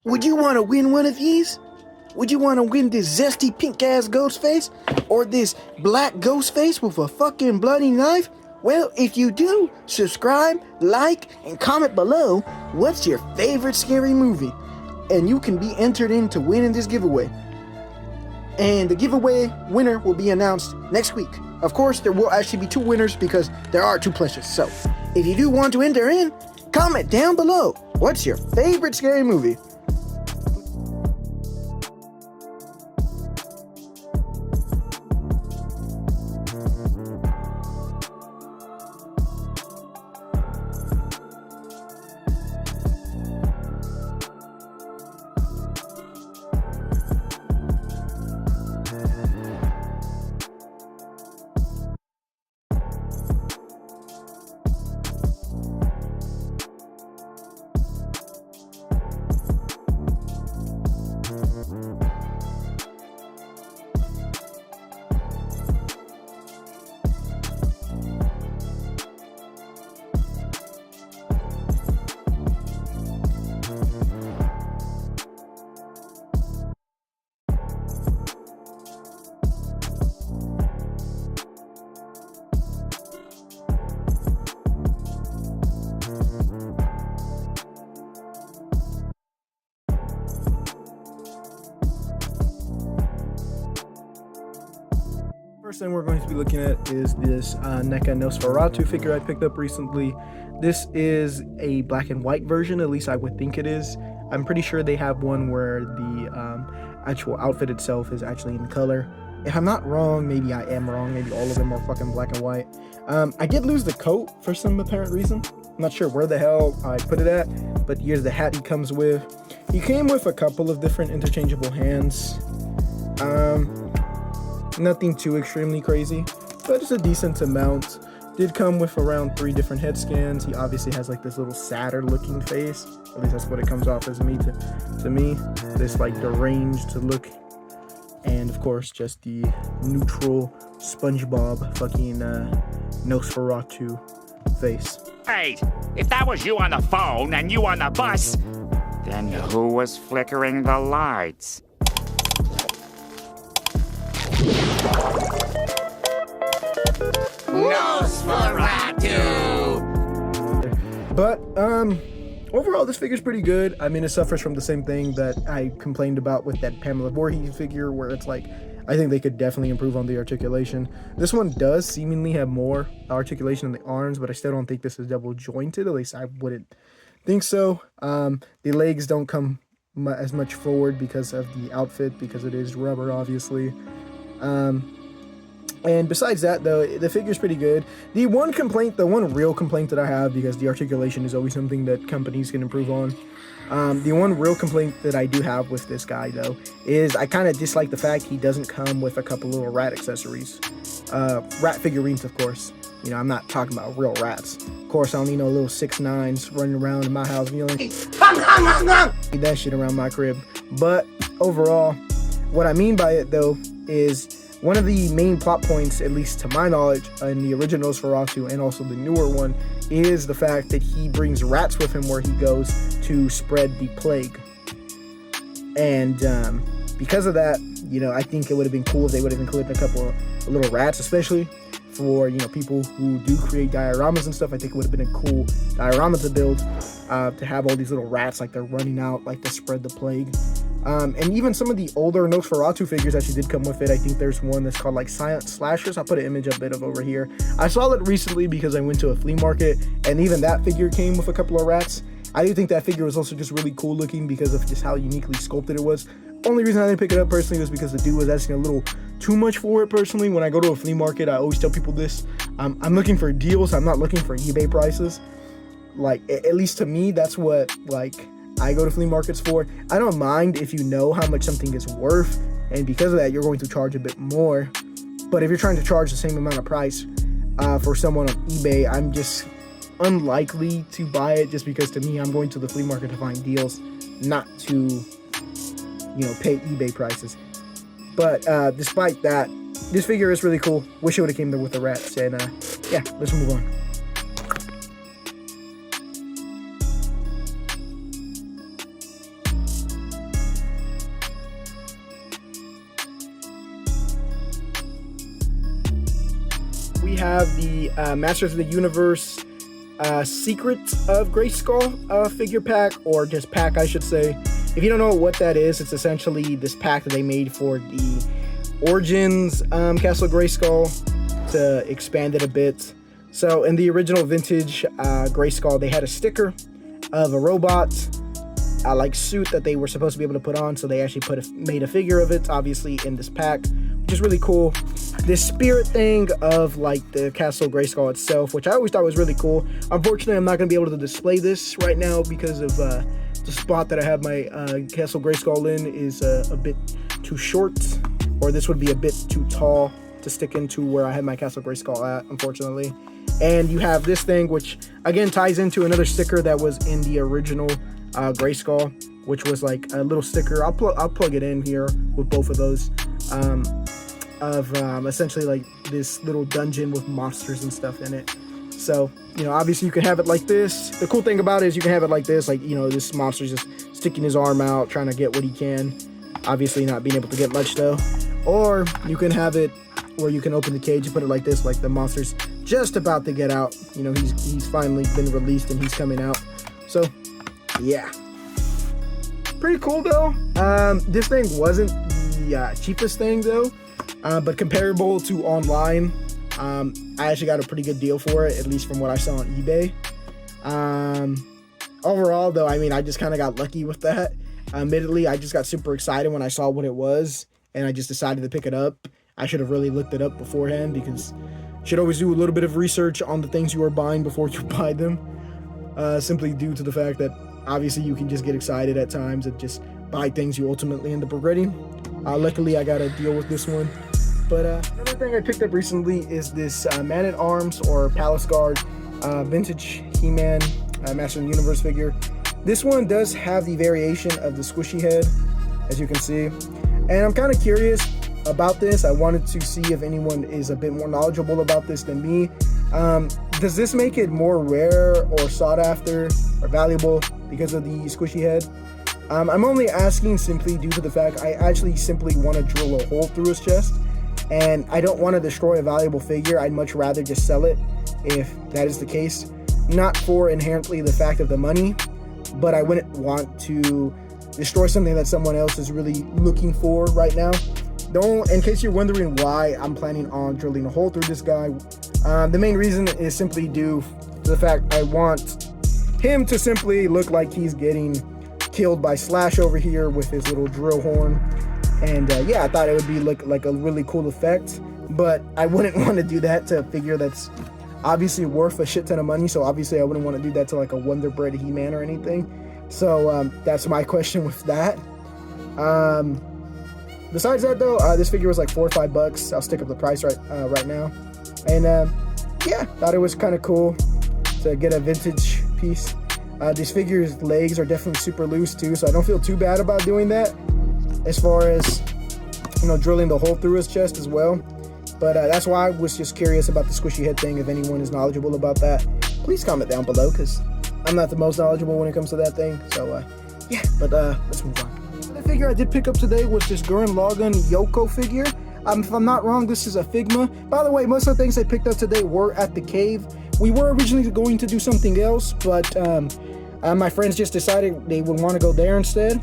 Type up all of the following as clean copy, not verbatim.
Would you want to win one of these? Would you want to win this zesty pink ass ghost face? Or this black ghost face with a fucking bloody knife? Well, if you do, subscribe, like, and comment below what's your favorite scary movie. And you can be entered into winning this giveaway. And the giveaway winner will be announced next week. Of course, there will actually be 2 winners because there are 2 pledges. So, if you do want to enter in, comment down below what's your favorite scary movie. First thing we're going to be looking at is this NECA Nosferatu figure I picked up recently. This is a black and white version, at least I would think it is. I'm pretty sure they have one where the actual outfit itself is actually in color. If I'm not wrong, maybe I am wrong, maybe all of them are fucking black and white. I did lose the coat for some apparent reason. I'm not sure where the hell I put it at, but here's the hat he comes with. He came with a couple of different interchangeable hands. Nothing too extremely crazy, but it's a decent amount. Did come with around 3 different head scans. He obviously has like this little sadder looking face. At least that's what it comes off as to me. This like deranged look. And of course, just the neutral SpongeBob fucking Nosferatu face. Hey, if that was you on the phone and you on the bus, then who was flickering the lights? Nosferatu! But overall this figure's pretty good. I mean, it suffers from the same thing that I complained about with that Pamela Voorhees figure, where it's like, I think they could definitely improve on the articulation. This one does seemingly have more articulation in the arms, but I still don't think this is double jointed. At least I wouldn't think so. The legs don't come as much forward because of the outfit, because it is rubber, obviously. And besides that, though, the figure's pretty good. The one real complaint that I have, because the articulation is always something that companies can improve on, the one real complaint that I do have with this guy, though, is I kind of dislike the fact he doesn't come with a couple little rat accessories. Rat figurines, of course. You know, I'm not talking about real rats. Of course, I don't need no little 6'9s running around in my house yelling, need that shit around my crib. But overall, what I mean by it, though, is one of the main plot points, at least to my knowledge, in the original Nosferatu and also the newer one, is the fact that he brings rats with him where he goes to spread the plague. And because of that, you know, I think it would have been cool if they would have included a couple of little rats, especially for, you know, people who do create dioramas and stuff. I think it would have been a cool diorama to build, to have all these little rats like they're running out, like to spread the plague. And even some of the older Nosferatu figures actually did come with it. I think there's one that's called like Silent Slashers. I'll put an image up of over here. I saw it recently because I went to a flea market, and even that figure came with a couple of rats. I do think that figure was also just really cool looking because of just how uniquely sculpted it was. Only reason I didn't pick it up personally was because the dude was asking a little too much for it personally. When I go to a flea market, I always tell people this. I'm looking for deals. I'm not looking for eBay prices. Like, at least to me, that's what, like, I go to flea markets for. I don't mind if you know how much something is worth, and because of that, you're going to charge a bit more. But if you're trying to charge the same amount of price for someone on eBay, I'm just unlikely to buy it, just because to me, I'm going to the flea market to find deals, not to, you know, pay eBay prices. But despite that, this figure is really cool. Wish it would have came there with the rats. And yeah, let's move on. have the Masters of the Universe Secrets of Grayskull figure pack, or just pack, I should say. If you don't know what that is, it's essentially this pack that they made for the Origins Castle Grayskull to expand it a bit. So in the original vintage Grayskull, they had a sticker of a robot like suit that they were supposed to be able to put on, so they actually made a figure of it, obviously, in this pack, which is really cool. This spirit thing of like the Castle Grayskull itself, which I always thought was really cool. Unfortunately, I'm not going to be able to display this right now because of the spot that I have my Castle Grayskull in is a bit too short, or this would be a bit too tall to stick into where I have my Castle Grayskull at, unfortunately. And you have this thing, which again ties into another sticker that was in the original Grayskull, which was like a little sticker. I'll plug it in here with both of those, essentially like this little dungeon with monsters and stuff in it. So, you know, obviously you can have it like this. The cool thing about it is you can have it like this, like, you know, this monster's just sticking his arm out, trying to get what he can. Obviously not being able to get much though. Or you can have it where you can open the cage and put it like this, like the monster's just about to get out. You know, he's finally been released and he's coming out. So, yeah. Pretty cool though. This thing wasn't the cheapest thing though, but comparable to online, I actually got a pretty good deal for it, at least from what I saw on eBay. Overall though, I mean, I just kind of got lucky with that. Admittedly, I just got super excited when I saw what it was, and I just decided to pick it up. I should have really looked it up beforehand, because you should always do a little bit of research on the things you are buying before you buy them. Simply due to the fact that obviously you can just get excited at times and just buy things you ultimately end up regretting. Luckily, I got a deal with this one. But another thing I picked up recently is this Man-at-Arms or Palace Guard vintage He-Man Master of the Universe figure. This one does have the variation of the squishy head, as you can see. And I'm kind of curious about this. I wanted to see if anyone is a bit more knowledgeable about this than me. Does this make it more rare or sought after or valuable because of the squishy head? I'm only asking simply due to the fact I actually simply want to drill a hole through his chest, and I don't want to destroy a valuable figure. I'd much rather just sell it if that is the case. Not for inherently the fact of the money, but I wouldn't want to destroy something that someone else is really looking for right now. In case you're wondering why I'm planning on drilling a hole through this guy, the main reason is simply due to the fact I want him to simply look like he's getting killed by Slash over here with his little drill horn. And yeah, I thought it would be like a really cool effect, but I wouldn't want to do that to a figure that's obviously worth a shit ton of money. So obviously I wouldn't want to do that to like a Wonder Bread He-Man or anything. So that's my question with that. Besides that though, this figure was like $4 or $5. I'll stick up the price right now. And yeah, thought it was kind of cool to get a vintage piece. This figure's legs are definitely super loose too, so I don't feel too bad about doing that, as far as, you know, drilling the hole through his chest as well. But that's why I was just curious about the squishy head thing. If anyone is knowledgeable about that, please comment down below, because I'm not the most knowledgeable when it comes to that thing. So yeah, but let's move on. The figure I did pick up today was this Gurren Lagann Yoko figure. If I'm not wrong, this is a Figma. By the way, most of the things I picked up today were at the cave. We were originally going to do something else, but my friends just decided they would want to go there instead.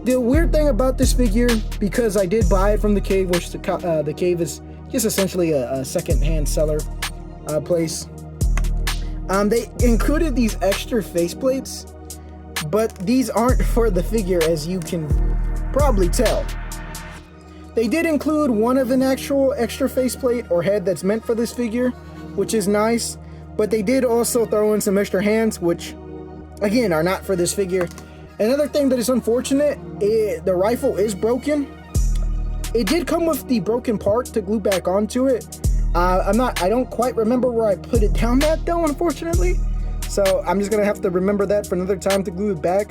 The weird thing about this figure, because I did buy it from the cave, which the cave is just essentially a second-hand seller place. They included these extra faceplates, but these aren't for the figure, as you can probably tell. They did include one of an actual extra faceplate or head that's meant for this figure, which is nice, but they did also throw in some extra hands, which again are not for this figure. Another thing that is unfortunate, the rifle is broken. It did come with the broken part to glue back onto it. I don't quite remember where I put it down at though, unfortunately. So I'm just gonna have to remember that for another time to glue it back.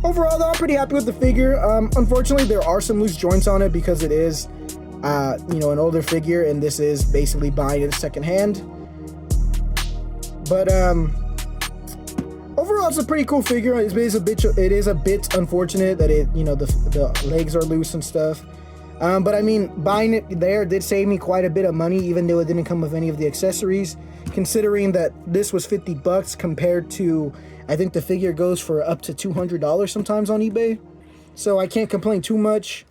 Overall though, I'm pretty happy with the figure. Unfortunately, there are some loose joints on it because it is, you know, an older figure, and this is basically buying it secondhand. But overall, it's a pretty cool figure. It is a bit unfortunate that it, you know, the legs are loose and stuff. But I mean, buying it there did save me quite a bit of money, even though it didn't come with any of the accessories. Considering that this was $50 compared to, I think the figure goes for up to $200 sometimes on eBay. So I can't complain too much.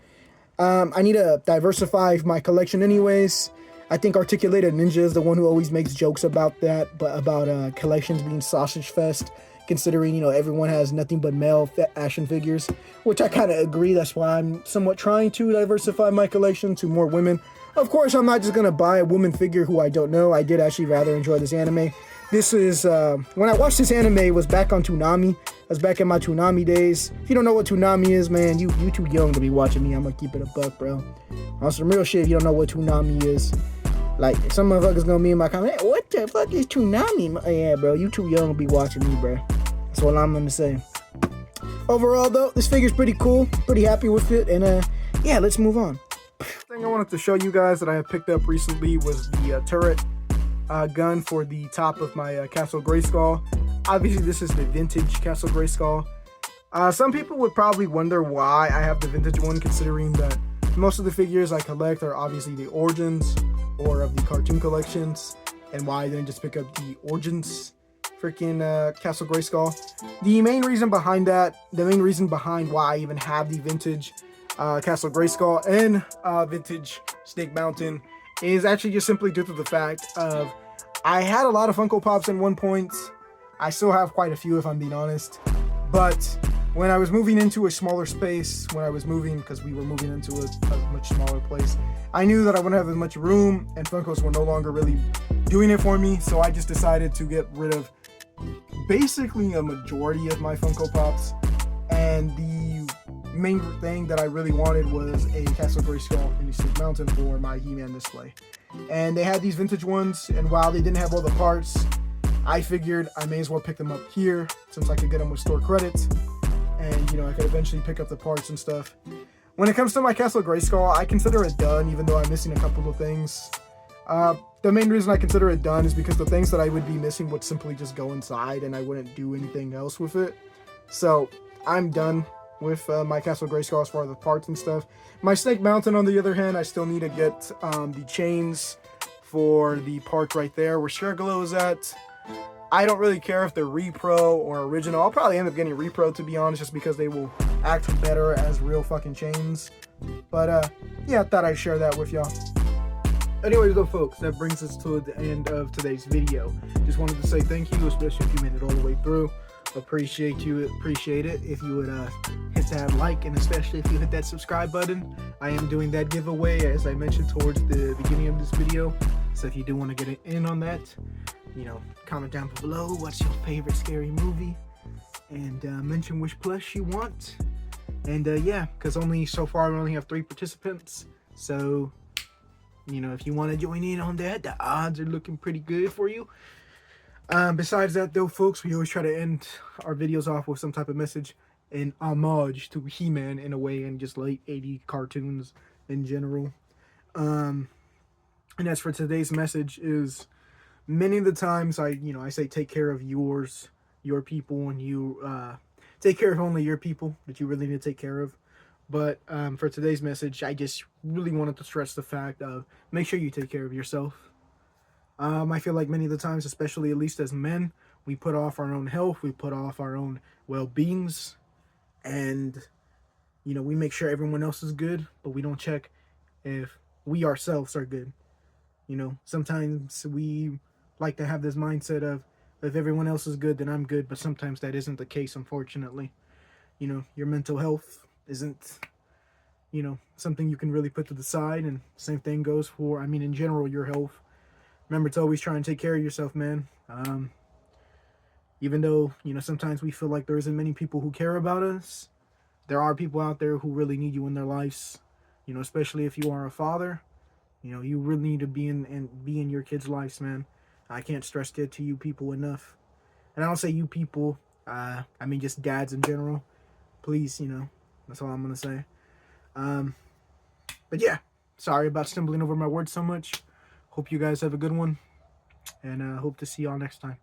I need to diversify my collection anyways. I think Articulated Ninja is the one who always makes jokes about that, but about collections being sausage fest, considering, you know, everyone has nothing but male action figures, which I kind of agree. That's why I'm somewhat trying to diversify my collection to more women. Of course, I'm not just going to buy a woman figure who I don't know. I did actually rather enjoy this anime. This is, when I watched this anime, it was back on Toonami. I was back in my Toonami days. If you don't know what Toonami is, man, you too young to be watching me. I'm going to keep it a buck, bro. On some real shit, if you don't know what Toonami is. Like, some motherfuckers gonna be in my comment, hey, what the fuck is Toonami? Yeah, bro, you too young to be watching me, bro. That's what I'm gonna say. Overall, though, this figure's pretty cool. Pretty happy with it. And, yeah, let's move on. Thing I wanted to show you guys that I have picked up recently was the turret gun for the top of my Castle Grayskull. Obviously, this is the vintage Castle Grayskull. Some people would probably wonder why I have the vintage one, considering that most of the figures I collect are obviously the Origins or of the cartoon collections, and why I didn't just pick up the Origins freaking Castle Grayskull. The main reason behind why I even have the vintage Castle Grayskull and vintage Snake Mountain is actually just simply due to the fact of I had a lot of Funko Pops at one point. I still have quite a few, if I'm being honest, but when I was moving into a smaller space, because we were moving into a much smaller place, I knew that I wouldn't have as much room, and Funkos were no longer really doing it for me, so I just decided to get rid of basically a majority of my Funko Pops, and the main thing that I really wanted was a Castle Grayskull in Snake Mountain for my He-Man display. And they had these vintage ones, and while they didn't have all the parts, I figured I may as well pick them up here, since I could get them with store credits, and, you know, I could eventually pick up the parts and stuff. When it comes to my Castle Grayskull, I consider it done, even though I'm missing a couple of things. The main reason I consider it done is because the things that I would be missing would simply just go inside, and I wouldn't do anything else with it. So, I'm done with my Castle Grayskull as far as the parts and stuff. My Snake Mountain, on the other hand, I still need to get the chains for the part right there where Sherglow is at. I don't really care if they're repro or original. I'll probably end up getting repro, to be honest, just because they will act better as real fucking chains. But yeah, I thought I'd share that with y'all. Anyways though, folks, that brings us to the end of today's video. Just wanted to say thank you, especially if you made it all the way through. Appreciate it if you would hit that like, and especially if you hit that subscribe button. I am doing that giveaway, as I mentioned towards the beginning of this video. So if you do want to get in on that, you know, comment down below what's your favorite scary movie, and mention which plush you want. And yeah, because so far we only have 3 participants, so, you know, if you want to join in on that, the odds are looking pretty good for you. Besides that though, folks, we always try to end our videos off with some type of message in homage to He-Man in a way, and just late 80s cartoons in general. And as for today's message is, many of the times I say take care of your people, and you take care of only your people that you really need to take care of. But for today's message, I just really wanted to stress the fact of make sure you take care of yourself. I feel like many of the times, especially at least as men, we put off our own health, we put off our own well-beings, and, you know, we make sure everyone else is good, but we don't check if we ourselves are good. You know, sometimes we like to have this mindset of, if everyone else is good, then I'm good, but sometimes that isn't the case, unfortunately. You know, your mental health isn't, you know, something you can really put to the side, and same thing goes for, in general, your health. Remember to always try and take care of yourself, man. Even though, you know, sometimes we feel like there isn't many people who care about us, there are people out there who really need you in their lives. You know, especially if you are a father, you know, you really need to be in your kids' lives, man. I can't stress that to you people enough. And I don't say you people, I mean just dads in general. Please, you know, that's all I'm going to say. But yeah, sorry about stumbling over my words so much. Hope you guys have a good one, and hope to see y'all next time.